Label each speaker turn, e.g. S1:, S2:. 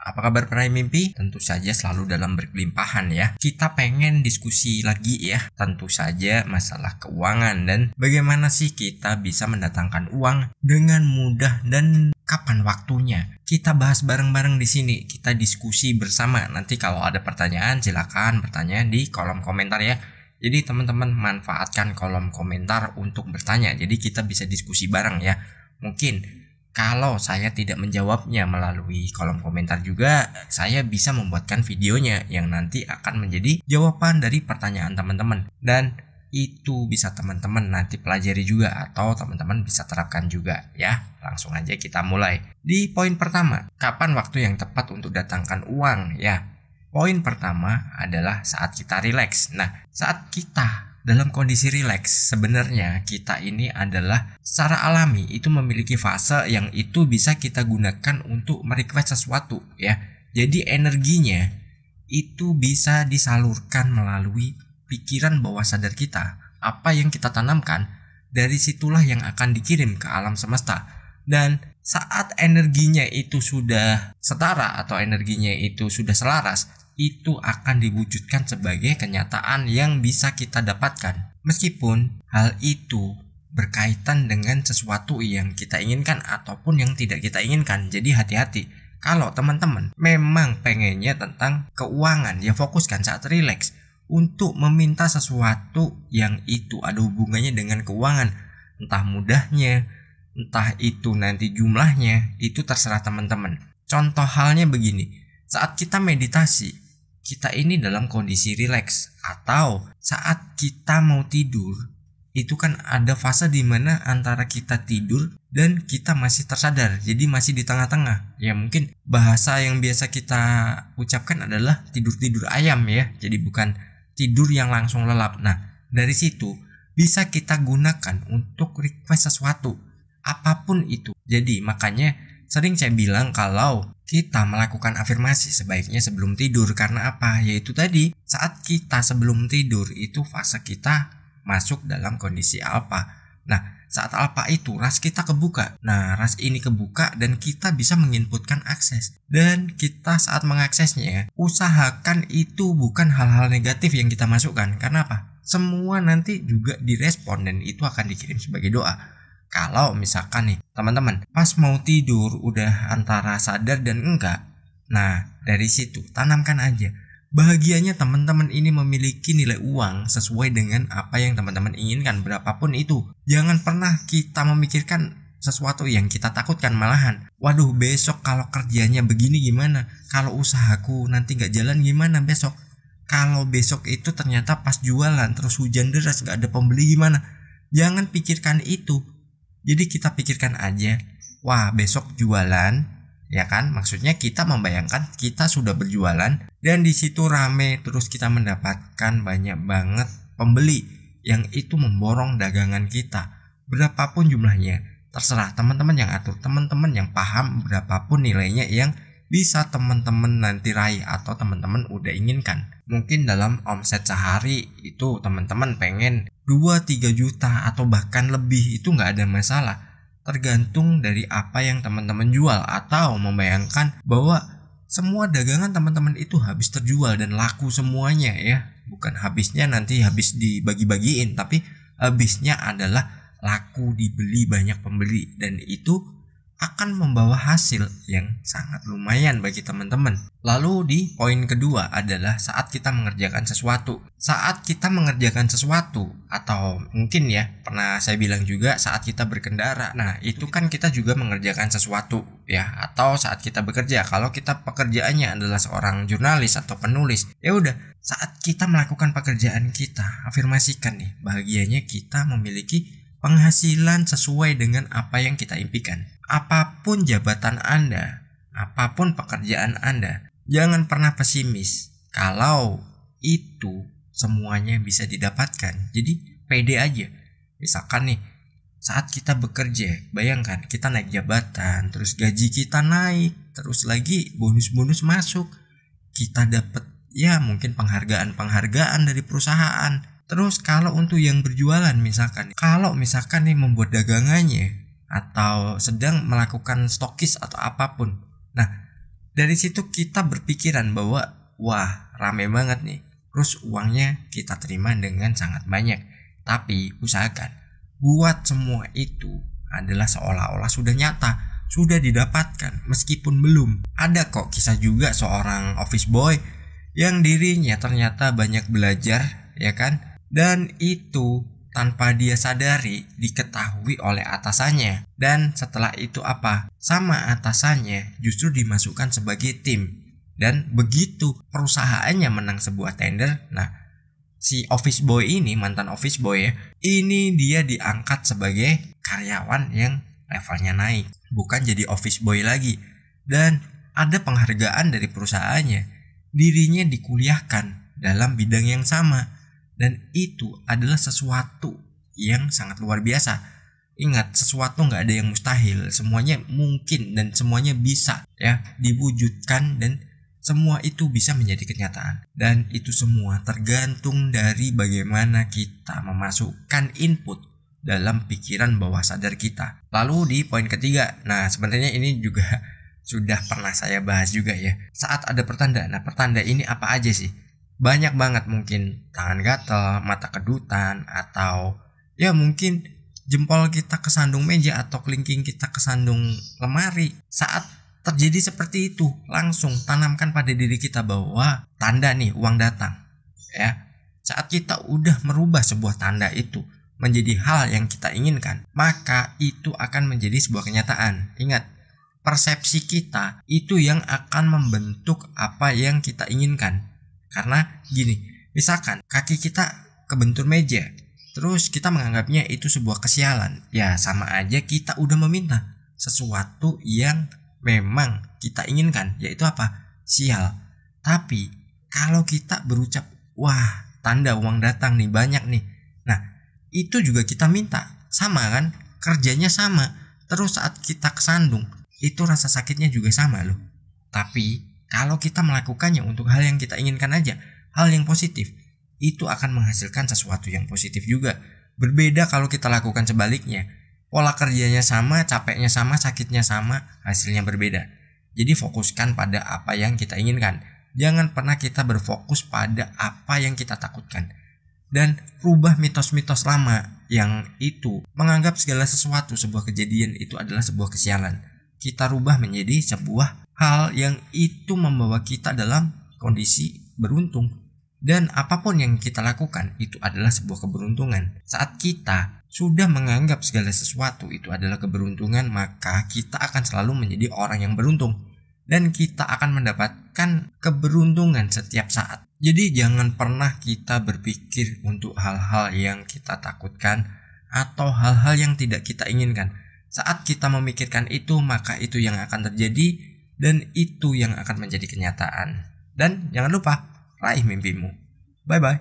S1: Apa kabar peraih mimpi? Tentu saja selalu dalam berkelimpahan ya. Kita pengen diskusi lagi ya, tentu saja masalah keuangan dan bagaimana sih kita bisa mendatangkan uang dengan mudah dan kapan waktunya. Kita bahas bareng-bareng di sini, kita diskusi bersama. Nanti kalau ada pertanyaan silakan bertanya di kolom komentar ya. Jadi teman-teman manfaatkan kolom komentar untuk bertanya. Jadi kita bisa diskusi bareng ya. Mungkin kalau saya tidak menjawabnya melalui kolom komentar juga, saya bisa membuatkan videonya yang nanti akan menjadi jawaban dari pertanyaan teman-teman. Dan itu bisa teman-teman nanti pelajari juga atau teman-teman bisa terapkan juga ya. Langsung aja kita mulai. Di poin pertama, kapan waktu yang tepat untuk datangkan uang ya? Poin pertama adalah saat kita rileks. Nah, saat kita dalam kondisi rileks, sebenarnya kita ini adalah secara alami itu memiliki fase yang itu bisa kita gunakan untuk merequest sesuatu ya. Jadi energinya itu bisa disalurkan melalui pikiran bawah sadar kita. Apa yang kita tanamkan, dari situlah yang akan dikirim ke alam semesta. Dan saat energinya itu sudah setara atau energinya itu sudah selaras, itu akan diwujudkan sebagai kenyataan yang bisa kita dapatkan. Meskipun hal itu berkaitan dengan sesuatu yang kita inginkan ataupun yang tidak kita inginkan. Jadi hati-hati. Kalau teman-teman memang pengennya tentang keuangan, ya fokuskan saat rileks untuk meminta sesuatu yang itu ada hubungannya dengan keuangan. Entah mudahnya, entah itu nanti jumlahnya, itu terserah teman-teman. Contoh halnya begini. Saat kita meditasi, kita ini dalam kondisi rileks, atau saat kita mau tidur, itu kan ada fase di mana antara kita tidur dan kita masih tersadar, jadi masih di tengah-tengah. Ya mungkin bahasa yang biasa kita ucapkan adalah tidur-tidur ayam ya, jadi bukan tidur yang langsung lelap. Nah, dari situ bisa kita gunakan untuk request sesuatu, apapun itu. Jadi makanya sering saya bilang kalau kita melakukan afirmasi sebaiknya sebelum tidur. Karena apa? Yaitu tadi, saat kita sebelum tidur itu fase kita masuk dalam kondisi alpha. Nah, saat alpha itu ras kita kebuka. Nah, ras ini kebuka dan kita bisa menginputkan akses. Dan kita saat mengaksesnya, usahakan itu bukan hal-hal negatif yang kita masukkan. Karena apa? Semua nanti juga direspon dan itu akan dikirim sebagai doa. Kalau misalkan nih teman-teman pas mau tidur udah antara sadar dan enggak, nah dari situ tanamkan aja bahagianya teman-teman ini memiliki nilai uang sesuai dengan apa yang teman-teman inginkan, berapapun itu. Jangan pernah kita memikirkan sesuatu yang kita takutkan, malahan waduh besok kalau kerjanya begini gimana, kalau usahaku nanti gak jalan gimana besok, kalau besok itu ternyata pas jualan terus hujan deras gak ada pembeli gimana. Jangan pikirkan itu. Jadi kita pikirkan aja, wah besok jualan, ya kan? Maksudnya kita membayangkan kita sudah berjualan dan di situ rame, terus kita mendapatkan banyak banget pembeli yang itu memborong dagangan kita. Berapapun jumlahnya, terserah teman-teman yang atur, teman-teman yang paham berapapun nilainya yang bisa teman-teman nanti raih atau teman-teman udah inginkan. Mungkin dalam omset sehari itu teman-teman pengen 2-3 juta atau bahkan lebih, itu nggak ada masalah. Tergantung dari apa yang teman-teman jual, atau membayangkan bahwa semua dagangan teman-teman itu habis terjual dan laku semuanya ya. Bukan habisnya nanti habis dibagi-bagiin, tapi habisnya adalah laku, dibeli banyak pembeli, dan itu akan membawa hasil yang sangat lumayan bagi teman-teman. Lalu di poin kedua adalah saat kita mengerjakan sesuatu. Saat kita mengerjakan sesuatu, atau mungkin ya pernah saya bilang juga saat kita berkendara. Nah itu kan kita juga mengerjakan sesuatu ya. Atau saat kita bekerja, kalau kita pekerjaannya adalah seorang jurnalis atau penulis, ya udah saat kita melakukan pekerjaan kita, afirmasikan nih bahagianya kita memiliki penghasilan sesuai dengan apa yang kita impikan. Apapun jabatan Anda, apapun pekerjaan Anda, jangan pernah pesimis kalau itu semuanya bisa didapatkan. Jadi pede aja. Misalkan nih, saat kita bekerja, bayangkan kita naik jabatan, terus gaji kita naik, terus lagi bonus-bonus masuk, kita dapat ya mungkin penghargaan dari perusahaan. Terus kalau untuk yang berjualan misalkan, kalau misalkan nih membuat dagangannya atau sedang melakukan stokis atau apapun, nah Dari situ kita berpikiran bahwa wah rame banget nih, terus uangnya kita terima dengan sangat banyak. Tapi usahakan buat semua itu adalah seolah-olah sudah nyata, sudah didapatkan meskipun belum. Ada kok kisah juga seorang office boy yang dirinya ternyata banyak belajar, ya kan? Dan itu tanpa dia sadari diketahui oleh atasannya. Dan setelah itu apa? Sama atasannya justru dimasukkan sebagai tim. Dan begitu perusahaannya menang sebuah tender, nah si office boy ini, mantan office boy ya, ini dia diangkat sebagai karyawan yang levelnya naik, bukan jadi office boy lagi. Dan ada penghargaan dari perusahaannya, dirinya dikuliahkan dalam bidang yang sama. Dan itu adalah sesuatu yang sangat luar biasa. Ingat, sesuatu nggak ada yang mustahil, semuanya mungkin dan semuanya bisa ya diwujudkan, dan semua itu bisa menjadi kenyataan. Dan itu semua tergantung dari bagaimana kita memasukkan input dalam pikiran bawah sadar kita. Lalu di poin ketiga, nah sebenarnya ini juga sudah pernah saya bahas juga ya. Saat ada pertanda, nah pertanda ini apa aja sih? Banyak banget, mungkin tangan gatal, mata kedutan, atau ya mungkin jempol kita kesandung meja atau kelingking kita kesandung lemari. Saat terjadi seperti itu, langsung tanamkan pada diri kita bahwa tanda nih uang datang ya. Saat kita udah merubah sebuah tanda itu menjadi hal yang kita inginkan, maka itu akan menjadi sebuah kenyataan. Ingat, persepsi kita itu yang akan membentuk apa yang kita inginkan. Karena gini, misalkan kaki kita kebentur meja, terus kita menganggapnya itu sebuah kesialan, ya sama aja kita udah meminta sesuatu yang memang kita inginkan, yaitu apa? Sial. Tapi kalau kita berucap, wah tanda uang datang nih, banyak nih, nah itu juga kita minta, sama kan? Kerjanya sama. Terus saat kita kesandung, itu rasa sakitnya juga sama loh. Tapi kalau kita melakukannya untuk hal yang kita inginkan aja, hal yang positif, itu akan menghasilkan sesuatu yang positif juga. Berbeda kalau kita lakukan sebaliknya. Pola kerjanya sama, capeknya sama, sakitnya sama, hasilnya berbeda. Jadi fokuskan pada apa yang kita inginkan. Jangan pernah kita berfokus pada apa yang kita takutkan. Dan rubah mitos-mitos lama yang itu menganggap segala sesuatu, sebuah kejadian itu adalah sebuah kesialan. Kita rubah menjadi sebuah hal yang itu membawa kita dalam kondisi beruntung. Dan apapun yang kita lakukan itu adalah sebuah keberuntungan. Saat kita sudah menganggap segala sesuatu itu adalah keberuntungan, maka kita akan selalu menjadi orang yang beruntung. Dan kita akan mendapatkan keberuntungan setiap saat. Jadi jangan pernah kita berpikir untuk hal-hal yang kita takutkan atau hal-hal yang tidak kita inginkan. Saat kita memikirkan itu, maka itu yang akan terjadi dan itu yang akan menjadi kenyataan. Dan jangan lupa raih mimpimu. Bye bye.